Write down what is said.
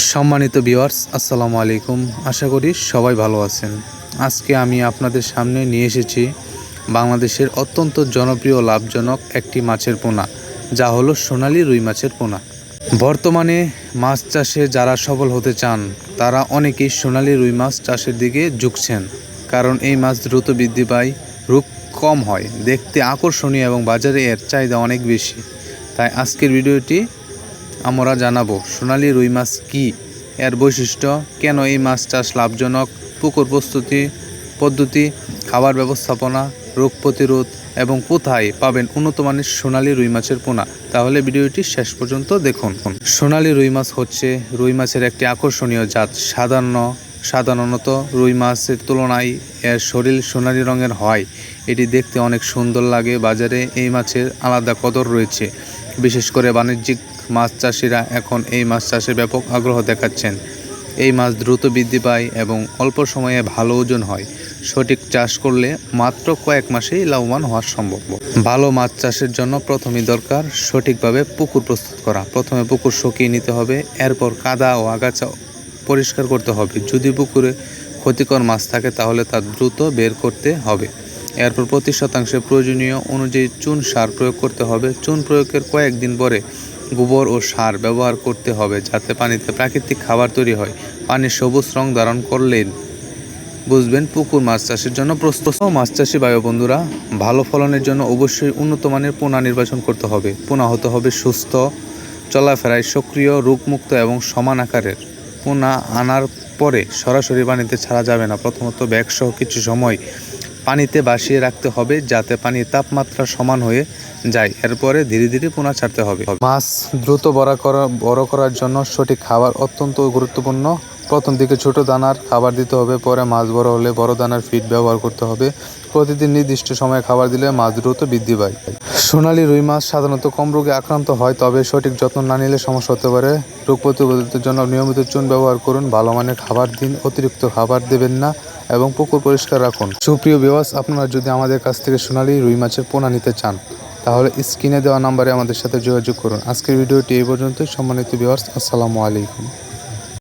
সম্মানিত ভিউয়ার্স, আসসালামু আলাইকুম। আশা করি সবাই ভালো আছেন। আজকে আমি আপনাদের সামনে নিয়ে এসেছি বাংলাদেশের অত্যন্ত জনপ্রিয় লাভজনক একটি মাছের পোনা, যা হলো সোনালী রুই মাছের পোনা। বর্তমানে মাছ চাষে যারা সফল হতে চান তারা অনেকেই সোনালী রুই মাছ চাষের দিকে ঝুঁকছেন, কারণ এই মাছ দ্রুত বৃদ্ধি পায়, রোগ কম হয়, দেখতে আকর্ষণীয় এবং বাজারে এর চাহিদা অনেক বেশি। তাই আজকের ভিডিওটি আমরা জানাবো সোনালী রুই মাছ কী, এর বৈশিষ্ট্য, কেন এই মাছ চাষ লাভজনক, পুকুর প্রস্তুতি পদ্ধতি, খাবার ব্যবস্থাপনা, রোগ প্রতিরোধ এবং কোথায় পাবেন উন্নত মানের সোনালী রুই মাছের পোনা। তাহলে ভিডিওটি শেষ পর্যন্ত দেখুন। সোনালী রুই মাছ হচ্ছে রুই মাছের একটি আকর্ষণীয় জাত। সাধারণত রুই মাছের তুলনায় এর শরীর সোনালী রঙের হয়। এটি দেখতে অনেক সুন্দর লাগে। বাজারে এই মাছের আলাদা কদর রয়েছে। বিশেষ করে বাণিজ্যিক মাছ চাষিরা এখন এই মাছ চাষে ব্যাপক আগ্রহ দেখাচ্ছেন। এই মাছ দ্রুত বৃদ্ধি পায় এবং অল্প সময়ে ভালো ওজন হয়। সঠিক চাষ করলে মাত্র কয়েক মাসেই লাভবান হওয়া সম্ভব। ভালো মাছ চাষের জন্য প্রথমেই দরকার সঠিকভাবে পুকুর প্রস্তুত করা। প্রথমে পুকুর শুকিয়ে নিতে হবে, এরপর কাদা ও আগাছা পরিষ্কার করতে হবে। যদি পুকুরে ক্ষতিকর মাছ থাকে তাহলে তা দ্রুত বের করতে হবে। এরপর প্রতি শতাংশে প্রয়োজনীয় অনুযায়ী চুন সার প্রয়োগ করতে হবে। চুন প্রয়োগের কয়েকদিন পরে গোবর ও সার ব্যবহার করতে হবে, যাতে পানিতে প্রাকৃতিক খাবার তৈরি হয়। পানি সবুজ রং ধারণ করলেন বুঝবেন পুকুর মাছ চাষের জন্য প্রস্তুত। মাছ চাষি ভাই বন্ধুরা, ভালো ফলনের জন্য অবশ্যই উন্নত মানের পোনা নির্বাচন করতে হবে। পোনা হতে হবে সুস্থ, চলাফেরায় সক্রিয়, রোগমুক্ত এবং সমান আকারের। পোনা আনার পরে সরাসরি পানিতে ছাড়া যাবে না। প্রথমত ব্যাগসহ কিছু সময় পানিতে ভাসিয়ে রাখতে হবে, যাতে পানির তাপমাত্রা সমান হয়ে যায়। এরপরে ধীরে ধীরে পোনা ছাড়তে হবে। মাছ দ্রুত বড় করার জন্য সঠিক খাবার অত্যন্ত গুরুত্বপূর্ণ। প্রথম দিকে ছোট দানার খাবার দিতে হবে, পরে মাছ বড় হলে বড় দানার ফিড ব্যবহার করতে হবে। প্রতিদিন নির্দিষ্ট সময়ে খাবার দিলে মাছ দ্রুত বৃদ্ধি পায়। সোনালী রুই মাছ সাধারণত কম রোগে আক্রান্ত হয়, তবে সঠিক যত্ন না নিলে সমস্যা হতে পারে। রোগ প্রতিরোধের জন্য নিয়মিত চুন ব্যবহার করুন, ভালো মানের খাবার দিন, অতিরিক্ত খাবার দেবেন না এবং পুকুর পরিষ্কার রাখুন। সুপ্রিয় ভিউয়ার্স, আপনারা যদি আমাদের কাছ থেকে সোনালী রুই মাছের পোনা নিতে চান তাহলে স্ক্রিনে দেওয়া নাম্বারে আমাদের সাথে যোগাযোগ করুন। আজকের ভিডিওটি এই পর্যন্তই। সম্মানিত ভিউয়ার্স, আসসালামু আলাইকুম।